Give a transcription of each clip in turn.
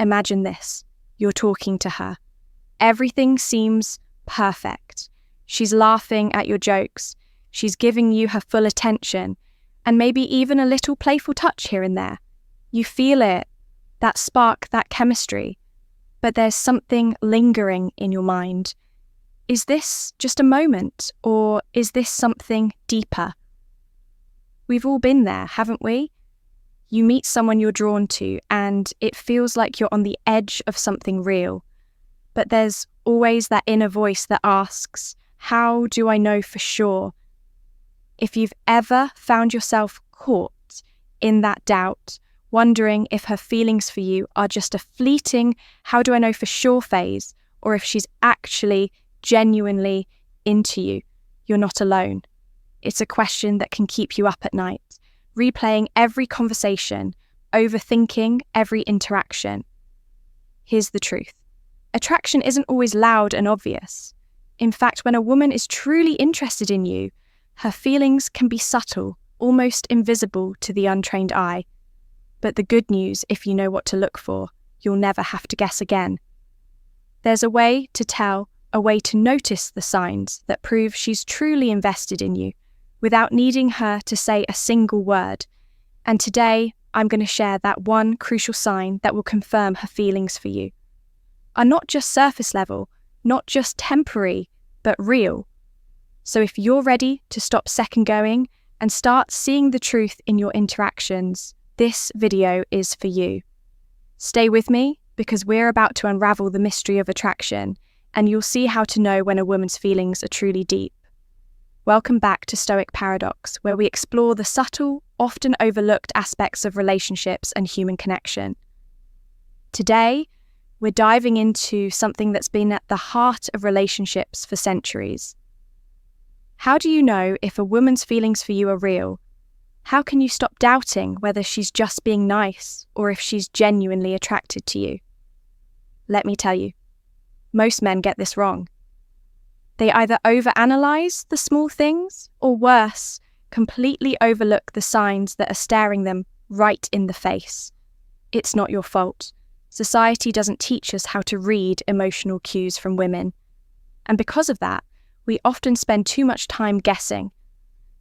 Imagine this. You're talking to her. Everything seems perfect. She's laughing at your jokes. She's giving you her full attention, and maybe even a little playful touch here and there. You feel it, that spark, that chemistry. But there's something lingering in your mind. Is this just a moment, or is this something deeper? We've all been there, haven't we? You meet someone you're drawn to, and it feels like you're on the edge of something real. But there's always that inner voice that asks, how do I know for sure? If you've ever found yourself caught in that doubt, wondering if her feelings for you are just a fleeting, how do I know for sure phase, or if she's actually genuinely into you, you're not alone. It's a question that can keep you up at night, replaying every conversation, overthinking every interaction. Here's the truth. Attraction isn't always loud and obvious. In fact, when a woman is truly interested in you, her feelings can be subtle, almost invisible to the untrained eye. But the good news, if you know what to look for, you'll never have to guess again. There's a way to tell, a way to notice the signs that prove she's truly invested in you, without needing her to say a single word. And today, I'm going to share that one crucial sign that will confirm her feelings for you are not just surface level, not just temporary, but real. So if you're ready to stop second-going and start seeing the truth in your interactions, this video is for you. Stay with me, because we're about to unravel the mystery of attraction, and you'll see how to know when a woman's feelings are truly deep. Welcome back to Stoic Paradox, where we explore the subtle, often overlooked aspects of relationships and human connection. Today, we're diving into something that's been at the heart of relationships for centuries. How do you know if a woman's feelings for you are real? How can you stop doubting whether she's just being nice or if she's genuinely attracted to you? Let me tell you, most men get this wrong. They either overanalyze the small things, or worse, completely overlook the signs that are staring them right in the face. It's not your fault. Society doesn't teach us how to read emotional cues from women. And because of that, we often spend too much time guessing.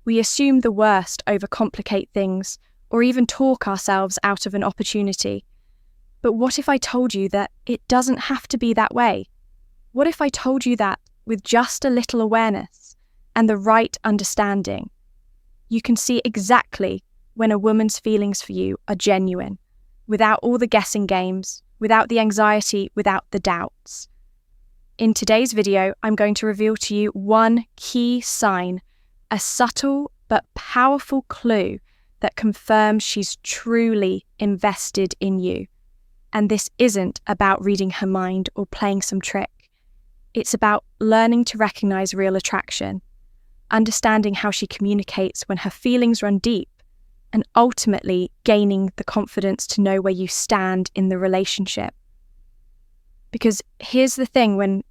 We assume the worst, overcomplicate things, or even talk ourselves out of an opportunity. But what if I told you that it doesn't have to be that way? What if I told you that with just a little awareness and the right understanding, you can see exactly when a woman's feelings for you are genuine, without all the guessing games, without the anxiety, without the doubts. In today's video, I'm going to reveal to you one key sign, a subtle but powerful clue that confirms she's truly invested in you. And this isn't about reading her mind or playing some trick. It's about learning to recognize real attraction, understanding how she communicates when her feelings run deep, and ultimately gaining the confidence to know where you stand in the relationship. Because here's the thing, when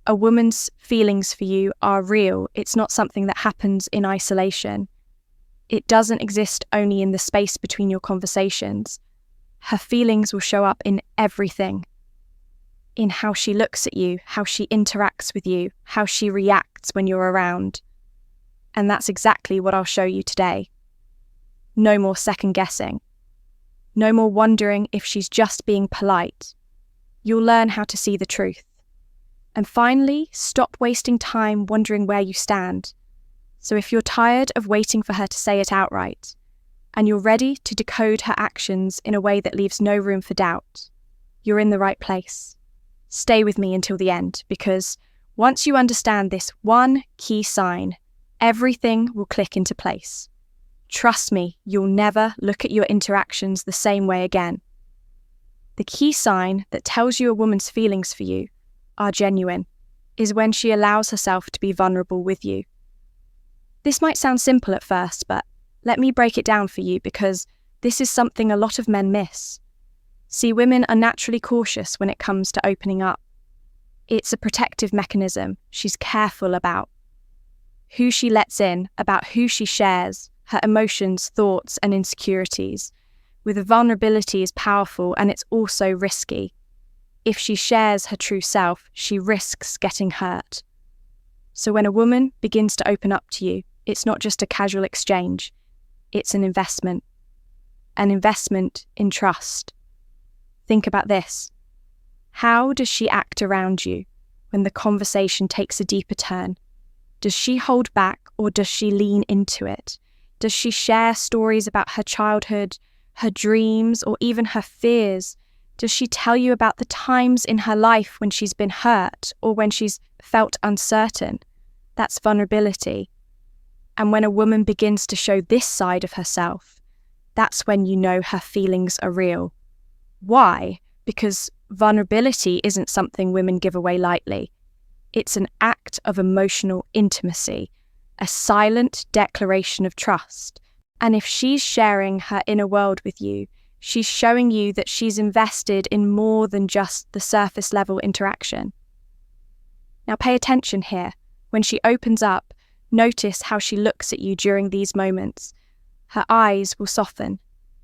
a woman's feelings for you are real, it's not something that happens in isolation. It doesn't exist only in the space between your conversations. Her feelings will show up in everything. In how she looks at you, how she interacts with you, how she reacts when you're around. And that's exactly what I'll show you today. No more second guessing. No more wondering if she's just being polite. You'll learn how to see the truth. And finally, stop wasting time wondering where you stand. So if you're tired of waiting for her to say it outright, and you're ready to decode her actions in a way that leaves no room for doubt, you're in the right place. Stay with me until the end, because once you understand this one key sign, everything will click into place. Trust me, you'll never look at your interactions the same way again. The key sign that tells you a woman's feelings for you are genuine is when she allows herself to be vulnerable with you. This might sound simple at first, but let me break it down for you, because this is something a lot of men miss. See, women are naturally cautious when it comes to opening up. It's a protective mechanism. She's careful about who she lets in, about who she shares, her emotions, thoughts, and insecurities. With vulnerability is powerful and it's also risky. If she shares her true self, she risks getting hurt. So when a woman begins to open up to you, it's not just a casual exchange, it's an investment in trust. Think about this. How does she act around you when the conversation takes a deeper turn? Does she hold back or does she lean into it? Does she share stories about her childhood, her dreams, or even her fears? Does she tell you about the times in her life when she's been hurt or when she's felt uncertain? That's vulnerability. And when a woman begins to show this side of herself, that's when you know her feelings are real. Why? Because vulnerability isn't something women give away lightly. It's an act of emotional intimacy, a silent declaration of trust. And if she's sharing her inner world with you, she's showing you that she's invested in more than just the surface level interaction. Now pay attention here. When she opens up, notice how she looks at you during these moments. Her eyes will soften.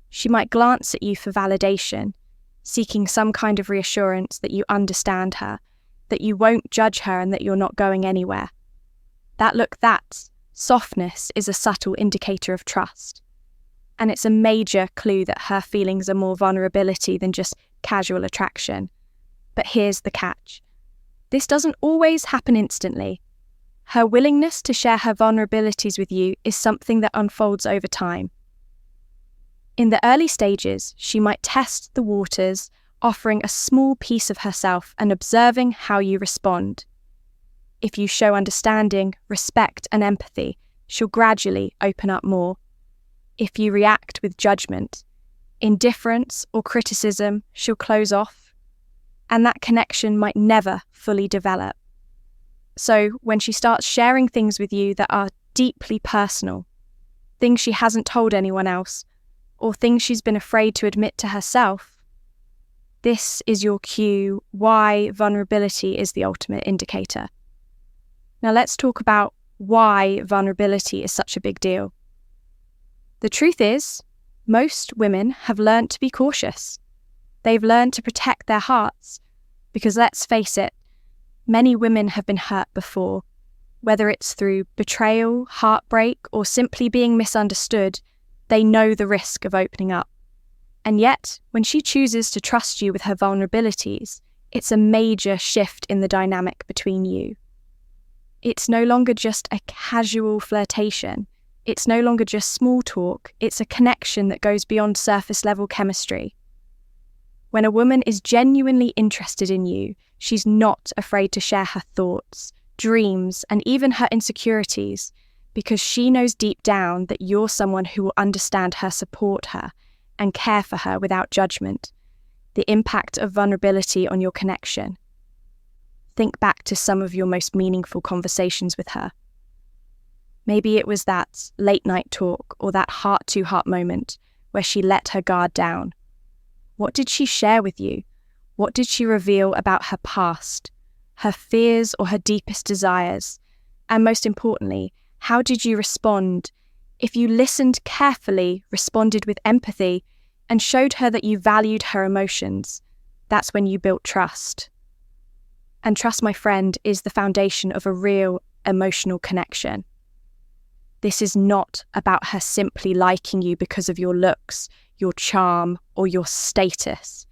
She might glance at you for validation, seeking some kind of reassurance that you understand her, that you won't judge her and that you're not going anywhere. That softness is a subtle indicator of trust. And it's a major clue that her feelings are more vulnerability than just casual attraction. But here's the catch. This doesn't always happen instantly. Her willingness to share her vulnerabilities with you is something that unfolds over time. In the early stages, she might test the waters, offering a small piece of herself and observing how you respond. If you show understanding, respect, and empathy, she'll gradually open up more. If you react with judgment, indifference, or criticism, she'll close off, and that connection might never fully develop. So when she starts sharing things with you that are deeply personal, things she hasn't told anyone else, or things she's been afraid to admit to herself, this is your cue why vulnerability is the ultimate indicator. Now let's talk about why vulnerability is such a big deal. The truth is, most women have learned to be cautious. They've learned to protect their hearts, because let's face it, many women have been hurt before. Whether it's through betrayal, heartbreak, or simply being misunderstood, they know the risk of opening up. And yet, when she chooses to trust you with her vulnerabilities, it's a major shift in the dynamic between you. It's no longer just a casual flirtation. It's no longer just small talk. It's a connection that goes beyond surface level chemistry. When a woman is genuinely interested in you, she's not afraid to share her thoughts, dreams, and even her insecurities, because she knows deep down that you're someone who will understand her, support her, and care for her without judgment. The impact of vulnerability on your connection. Think back to some of your most meaningful conversations with her. Maybe it was that late night talk or that heart-to-heart moment where she let her guard down. What did she share with you? What did she reveal about her past, her fears or her deepest desires? And most importantly, how did you respond? If you listened carefully, responded with empathy, and showed her that you valued her emotions, that's when you built trust. And trust, my friend, is the foundation of a real emotional connection. This is not about her simply liking you because of your looks, your charm, or your status.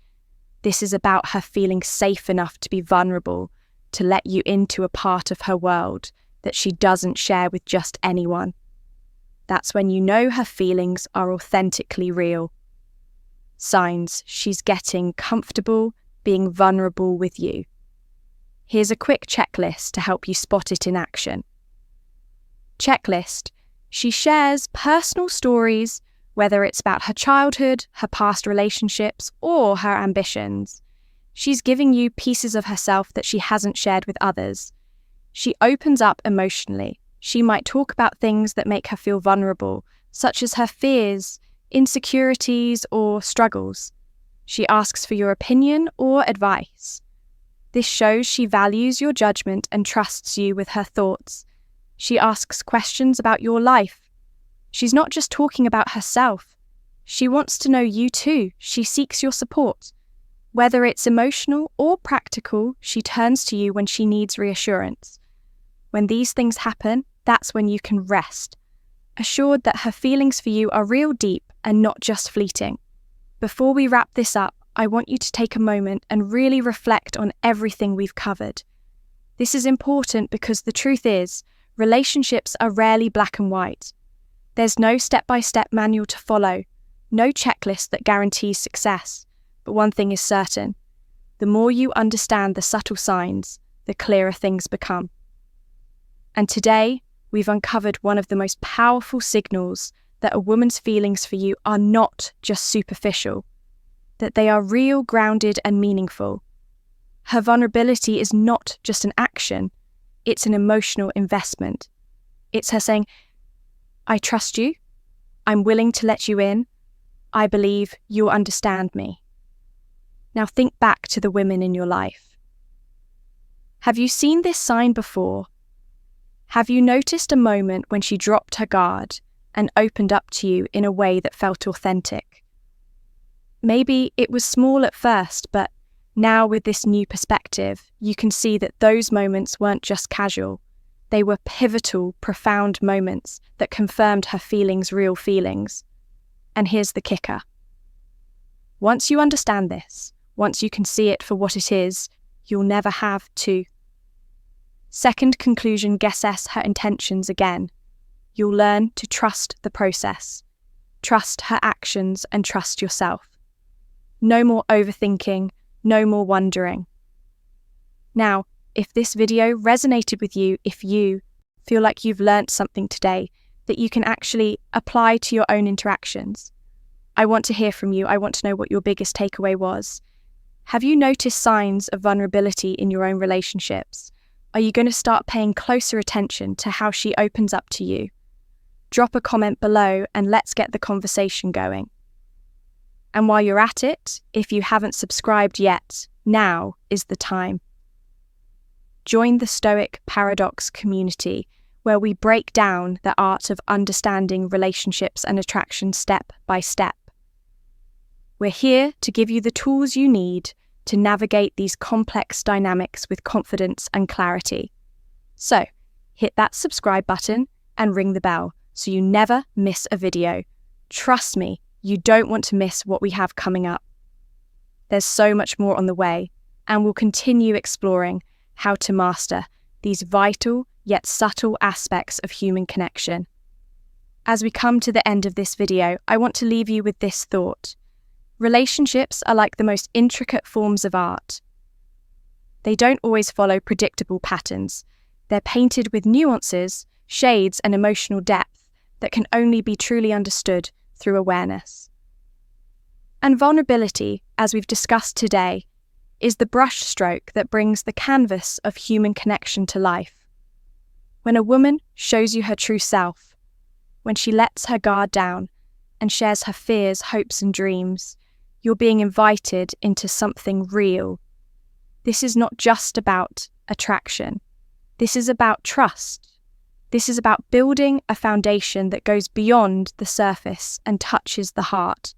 This is about her feeling safe enough to be vulnerable, to let you into a part of her world that she doesn't share with just anyone. That's when you know her feelings are authentically real. Signs she's getting comfortable being vulnerable with you. Here's a quick checklist to help you spot it in action. Checklist. She shares personal stories, whether it's about her childhood, her past relationships, or her ambitions. She's giving you pieces of herself that she hasn't shared with others. She opens up emotionally. She might talk about things that make her feel vulnerable, such as her fears, insecurities, or struggles. She asks for your opinion or advice. This shows she values your judgment and trusts you with her thoughts. She asks questions about your life. She's not just talking about herself. She wants to know you too. She seeks your support. Whether it's emotional or practical, she turns to you when she needs reassurance. When these things happen, that's when you can rest, assured that her feelings for you are real deep and not just fleeting. Before we wrap this up, I want you to take a moment and really reflect on everything we've covered. This is important because the truth is, relationships are rarely black and white. There's no step-by-step manual to follow, no checklist that guarantees success. But one thing is certain, the more you understand the subtle signs, the clearer things become. And today, we've uncovered one of the most powerful signals that a woman's feelings for you are not just superficial, that they are real, grounded, and meaningful. Her vulnerability is not just an action, it's an emotional investment. It's her saying, I trust you, I'm willing to let you in, I believe you'll understand me. Now think back to the women in your life. Have you seen this sign before? Have you noticed a moment when she dropped her guard and opened up to you in a way that felt authentic? Maybe it was small at first, but now with this new perspective, you can see that those moments weren't just casual. They were pivotal, profound moments that confirmed her feelings' real feelings. And here's the kicker. Once you understand this, once you can see it for what it is, you'll never have to. Second conclusion, guesses her intentions again. You'll learn to trust the process, trust her actions, and trust yourself. No more overthinking, no more wondering. Now, if this video resonated with you, if you feel like you've learnt something today that you can actually apply to your own interactions, I want to hear from you. I want to know what your biggest takeaway was. Have you noticed signs of vulnerability in your own relationships? Are you going to start paying closer attention to how she opens up to you? Drop a comment below and let's get the conversation going. And while you're at it, if you haven't subscribed yet, now is the time. Join the Stoic Paradox community, where we break down the art of understanding relationships and attraction step by step. We're here to give you the tools you need to navigate these complex dynamics with confidence and clarity. So, hit that subscribe button and ring the bell so you never miss a video. Trust me, you don't want to miss what we have coming up. There's so much more on the way, and we'll continue exploring how to master these vital yet subtle aspects of human connection. As we come to the end of this video, I want to leave you with this thought. Relationships are like the most intricate forms of art. They don't always follow predictable patterns. They're painted with nuances, shades, and emotional depth that can only be truly understood through awareness. And vulnerability, as we've discussed today, is the brushstroke that brings the canvas of human connection to life. When a woman shows you her true self, when she lets her guard down and shares her fears, hopes, and dreams, you're being invited into something real. This is not just about attraction. This is about trust. This is about building a foundation that goes beyond the surface and touches the heart.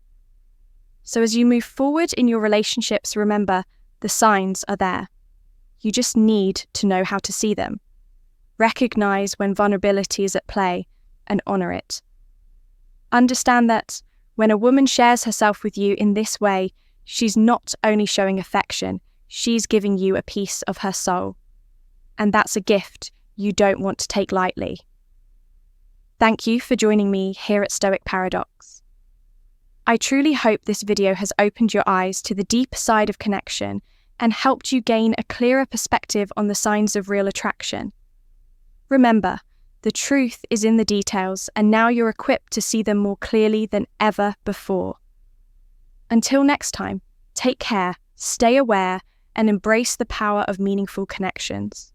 So as you move forward in your relationships, remember, the signs are there. You just need to know how to see them. Recognize when vulnerability is at play and honor it. Understand that when a woman shares herself with you in this way, she's not only showing affection, she's giving you a piece of her soul. And that's a gift you don't want to take lightly. Thank you for joining me here at Stoic Paradox. I truly hope this video has opened your eyes to the deep side of connection and helped you gain a clearer perspective on the signs of real attraction. Remember, the truth is in the details, and now you're equipped to see them more clearly than ever before. Until next time, take care, stay aware, and embrace the power of meaningful connections.